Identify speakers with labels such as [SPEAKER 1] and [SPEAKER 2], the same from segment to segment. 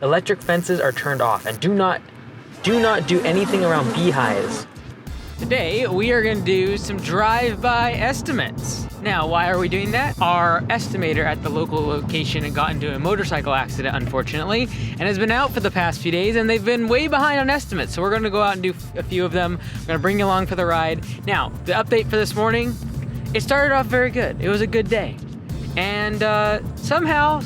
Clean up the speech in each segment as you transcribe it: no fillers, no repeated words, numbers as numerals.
[SPEAKER 1] electric fences are turned off, and do not do anything around beehives. Today, we are gonna do some drive-by estimates. Now, why are we doing that? Our estimator at the local location got into a motorcycle accident, unfortunately, and has been out for the past few days, and they've been way behind on estimates. So we're gonna go out and do a few of them. We're gonna bring you along for the ride. Now, the update for this morning, it started off very good. It was a good day. And somehow,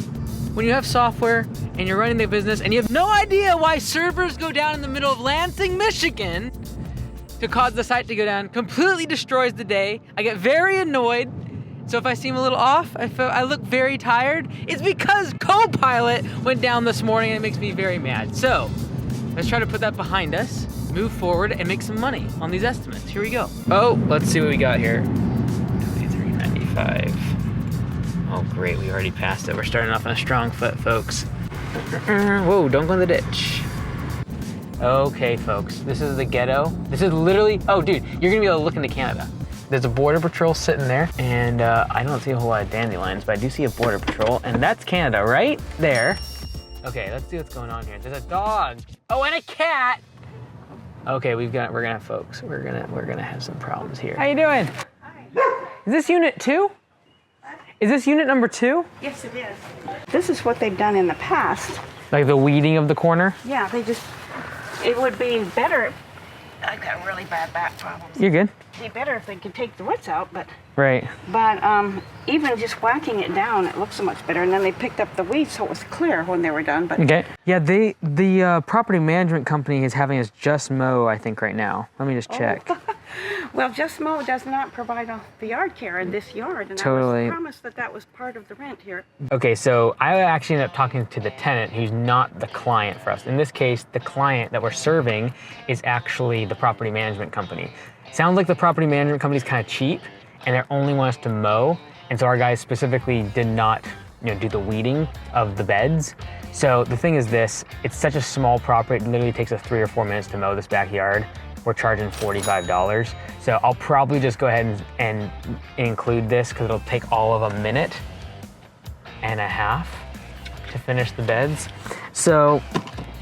[SPEAKER 1] when you have software and you're running the business and you have no idea why servers go down in the middle of Lansing, Michigan, to cause the site to go down, completely destroys the day. I get very annoyed. So if I seem a little off, I look very tired, it's because Copilot went down this morning and it makes me very mad. So let's try to put that behind us, move forward, and make some money on these estimates. Here we go. Oh, let's see what we got here. 23.95. Oh great, we already passed it. We're starting off on a strong foot, folks. Whoa, don't go in the ditch. Okay, folks, this is the ghetto. This is literally, oh dude, you're gonna be able to look into Canada. There's a border patrol sitting there, and I don't see a whole lot of dandelions, but I do see a border patrol, and that's Canada right there. Okay, let's see what's going on here. There's a dog. Oh, and a cat. Okay, we're gonna have folks. We're gonna have some problems here. How you doing?
[SPEAKER 2] Hi.
[SPEAKER 1] Is this unit 2? Is this unit number 2?
[SPEAKER 2] Yes, it is. This is what they've done in the past.
[SPEAKER 1] Like the weeding of the corner?
[SPEAKER 2] Yeah, it would be better. I've got really bad back problems.
[SPEAKER 1] You're good.
[SPEAKER 2] It'd be better if they could take the roots out, but
[SPEAKER 1] right.
[SPEAKER 2] But even just whacking it down, it looks so much better. And then they picked up the weeds, so it was clear when they were done. But
[SPEAKER 1] okay. Yeah, the property management company is having us just mow, I think, right now. Let me just check.
[SPEAKER 2] Oh. Well, Just Mow does not provide the yard care in this yard, and
[SPEAKER 1] totally.
[SPEAKER 2] I was promised that was part of the rent here.
[SPEAKER 1] Okay, so I actually ended up talking to the tenant who's not the client for us. In this case, the client that we're serving is actually the property management company. Sounds like the property management company's kind of cheap, and they only want us to mow, and so our guys specifically did not, do the weeding of the beds. So the thing is this, it's such a small property, it literally takes us 3 or 4 minutes to mow this backyard. We're charging $45. So I'll probably just go ahead and include this because it'll take all of 1.5 minutes to finish the beds. So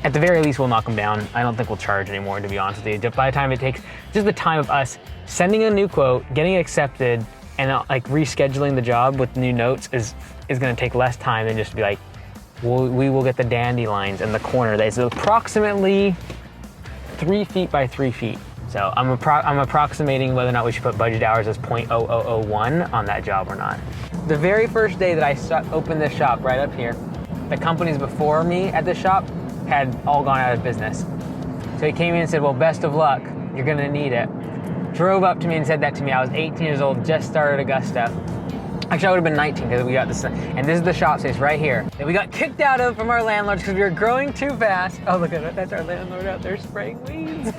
[SPEAKER 1] at the very least, we'll knock them down. I don't think we'll charge anymore, to be honest with you. By the time it takes, just the time of us sending a new quote, getting it accepted, and like rescheduling the job with new notes is gonna take less time than just to be like, we will get the dandelions in the corner. It's approximately 3 feet by 3 feet. So I'm approximating whether or not we should put budget hours as 0.0001 on that job or not. The very first day that I opened this shop right up here, the companies before me at this shop had all gone out of business. So he came in and said, well, best of luck, you're gonna need it. Drove up to me and said that to me. I was 18 years old, just started Augusta. Actually, I would have been 19 because we got this, and this is the shop space right here that we got kicked out of from our landlords because we were growing too fast. Oh, look at it, that's our landlord out there spraying weeds.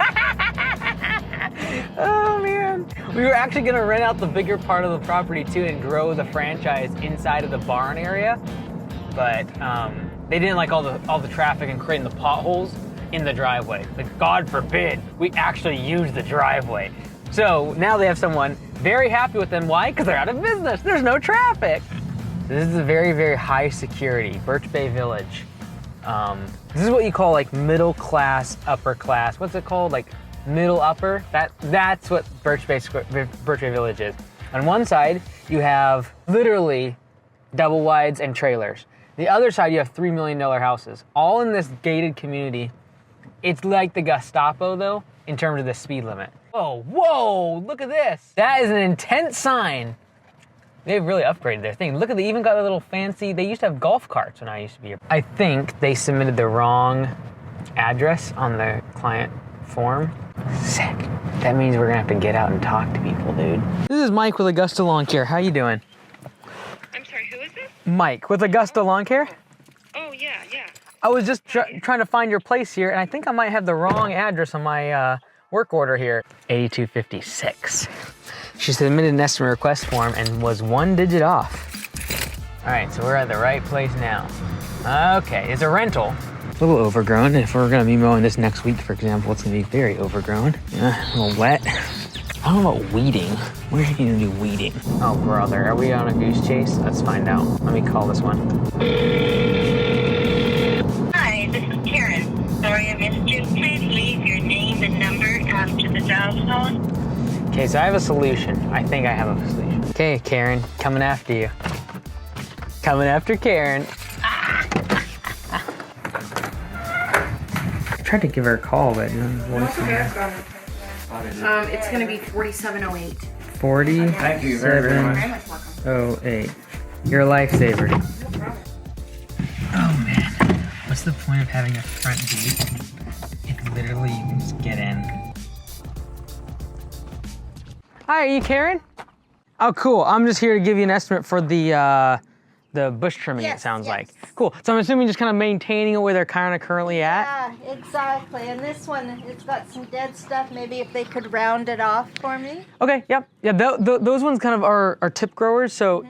[SPEAKER 1] Oh man. We were actually gonna rent out the bigger part of the property too and grow the franchise inside of the barn area, but they didn't like all the traffic and creating the potholes in the driveway. Like, God forbid, we actually use the driveway. So now they have someone very happy with them. Why? Because they're out of business. There's no traffic. This is a very, very high security Birch Bay Village. This is what you call like middle class, upper class. What's it called? Like middle upper? That's what Birch Bay Village is. On one side, you have literally double wides and trailers. The other side, you have $3 million houses, all in this gated community. It's like the Gestapo though, in terms of the speed limit. Oh, whoa, look at this. That is an intense sign. They've really upgraded their thing. Look at, they even got a little fancy, they used to have golf carts when I used to be here. I think they submitted the wrong address on the client form. Sick. That means we're gonna have to get out and talk to people, dude. This is Mike with Augusta Lawn Care. How you doing?
[SPEAKER 3] I'm sorry, who is this?
[SPEAKER 1] Mike with Augusta Lawn Care.
[SPEAKER 3] Oh, yeah.
[SPEAKER 1] I was just trying to find your place here, and I think I might have the wrong address on my work order here. 8256. She submitted an estimate request form and was 1 digit off. All right, so we're at the right place now. Okay, it's a rental. A little overgrown. If we're gonna be mowing this next week, for example, it's gonna be very overgrown. Yeah, a little wet. I don't know about weeding. Where's he gonna do weeding? Oh, brother, are we on a goose chase? Let's find out. Let me call this one.
[SPEAKER 3] Hi, this is
[SPEAKER 1] Okay, so I have a solution. I think I have a solution. Okay, Karen, coming after you. Coming after Karen. I tried to give her a call, but no voice in there.
[SPEAKER 4] It's going to be 4708.
[SPEAKER 1] 4708. You're a lifesaver. Oh man, what's the point of having a front gate if literally you can just get in? Hi, are you Karen? Oh, cool. I'm just here to give you an estimate for the bush trimming, it sounds like. Cool. So I'm assuming just kind of maintaining it where they're kind of currently at?
[SPEAKER 5] Yeah, exactly. And this one, it's got some dead stuff. Maybe if they could round it off for me.
[SPEAKER 1] Okay, yep. Yeah, those ones kind of are tip growers, so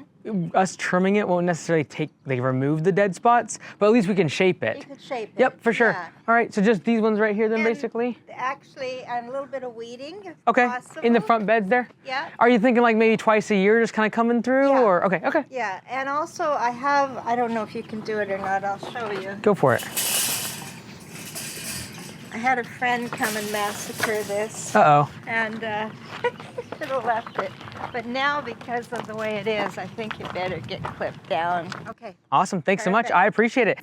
[SPEAKER 1] us trimming it won't necessarily remove the dead spots, but at least we can shape it.
[SPEAKER 5] You could shape it.
[SPEAKER 1] Yep, for sure.
[SPEAKER 5] Yeah.
[SPEAKER 1] All right, so just these ones right here then,
[SPEAKER 5] And
[SPEAKER 1] basically?
[SPEAKER 5] Actually, and a little bit of weeding, if
[SPEAKER 1] Okay,
[SPEAKER 5] possible.
[SPEAKER 1] in the front beds there?
[SPEAKER 5] Yeah.
[SPEAKER 1] Are you thinking like maybe twice a year just kind of coming through,
[SPEAKER 5] Yeah.
[SPEAKER 1] or? Okay.
[SPEAKER 5] Yeah, and also I don't know if you can do it or not, I'll show you.
[SPEAKER 1] Go for it.
[SPEAKER 5] I had a friend come and massacre this,
[SPEAKER 1] Uh-oh.
[SPEAKER 5] and should have left it. But now, because of the way it is, I think you better get clipped down. Okay.
[SPEAKER 1] Awesome, thanks so much.
[SPEAKER 5] Perfect.
[SPEAKER 1] I appreciate it.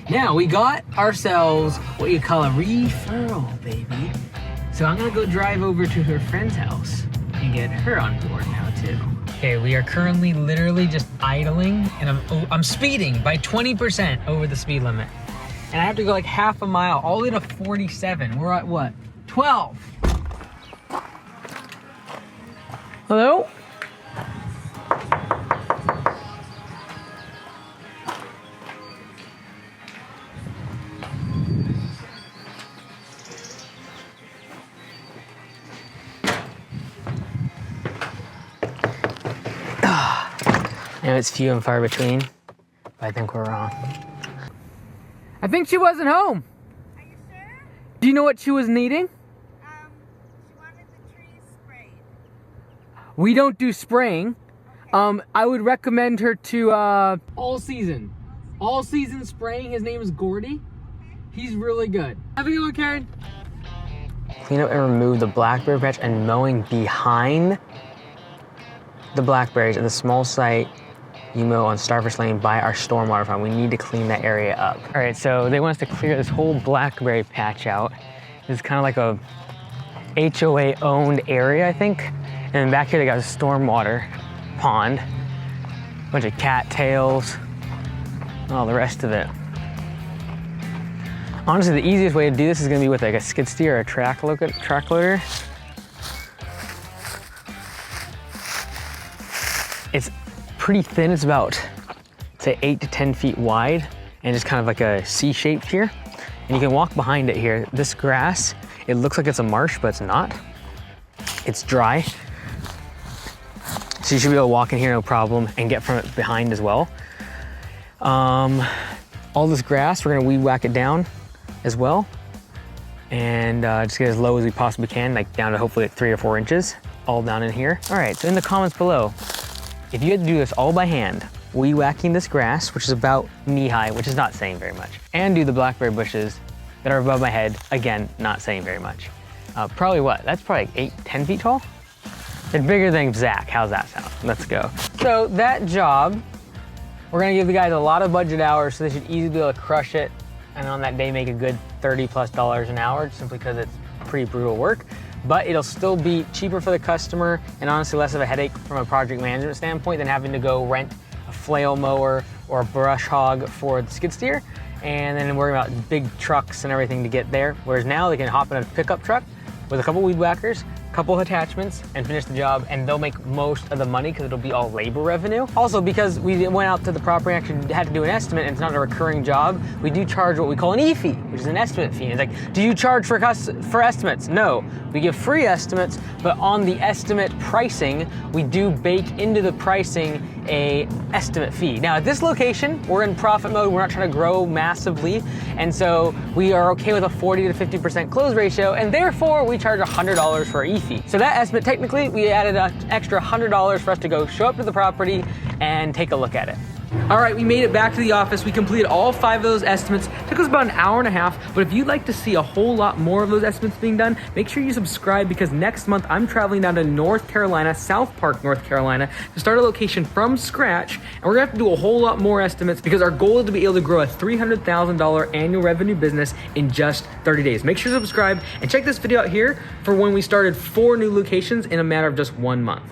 [SPEAKER 1] Now, we got ourselves what you call a referral, baby. So I'm gonna go drive over to her friend's house and get her on board now, too. Okay, we are currently literally just idling, and I'm speeding by 20% over the speed limit. And I have to go like half a mile, all the way to 47. We're at what? 12. Hello? I know it's few and far between, but I think we're wrong. I think she wasn't home.
[SPEAKER 5] Are you sure?
[SPEAKER 1] Do you know what she was needing?
[SPEAKER 5] She wanted the trees sprayed.
[SPEAKER 1] We don't do spraying. I would recommend her to All Season. All Season Spraying. His name is Gordy. He's really good. Have a good one, Karen. Clean up and remove the blackberry patch and mowing behind the blackberries at the small site you mow on Starfish Lane by our stormwater fund. We need to clean that area up. All right, so they want us to clear this whole blackberry patch out. It's kind of like a HOA owned area, I think. And then back here they got a stormwater pond, a bunch of cattails, and all the rest of it. Honestly, the easiest way to do this is gonna be with like a skid steer or a track loader. It's pretty thin, it's about, say 8 to 10 feet wide, and it's kind of like a C-shaped here. And you can walk behind it here. This grass, it looks like it's a marsh, but it's not. It's dry. So you should be able to walk in here no problem and get from it behind as well. All this grass, we're gonna weed whack it down as well. And just get as low as we possibly can, like down to hopefully like 3 or 4 inches, all down in here. All right, so in the comments below, if you had to do this all by hand, weed whacking this grass, which is about knee high, which is not saying very much, and do the blackberry bushes that are above my head, again, not saying very much. Probably what? That's probably like 8, 10 feet tall? It's bigger than Zach. How's that sound? Let's go. So that job, we're gonna give the guys a lot of budget hours, so they should easily be able to crush it, and on that day make a good $30+ an hour, simply because it's pretty brutal work. But it'll still be cheaper for the customer and honestly less of a headache from a project management standpoint than having to go rent a flail mower or a brush hog for the skid steer and then worry about big trucks and everything to get there. Whereas now they can hop in a pickup truck with a couple weed whackers, a couple attachments, and finish the job, and they'll make most of the money because it'll be all labor revenue. Also, because we went out to the property and actually had to do an estimate and it's not a recurring job, we do charge what we call an E-fee, which is an estimate fee. And it's like, do you charge for estimates? No, we give free estimates, but on the estimate pricing, we do bake into the pricing a estimate fee. Now at this location, we're in profit mode, we're not trying to grow massively, and so we are okay with a 40 to 50% close ratio, and therefore we charge $100 for our E-fee. So that estimate, technically, we added an extra $100 for us to go show up to the property and take a look at it. All right, we made it back to the office. We completed all 5 of those estimates. Took us about an hour and a half, but if you'd like to see a whole lot more of those estimates being done, make sure you subscribe because next month I'm traveling down to North Carolina, South Park, North Carolina, to start a location from scratch, and we're gonna have to do a whole lot more estimates because our goal is to be able to grow a $300,000 annual revenue business in just 30 days. Make sure to subscribe and check this video out here for when we started 4 new locations in a matter of just 1 month.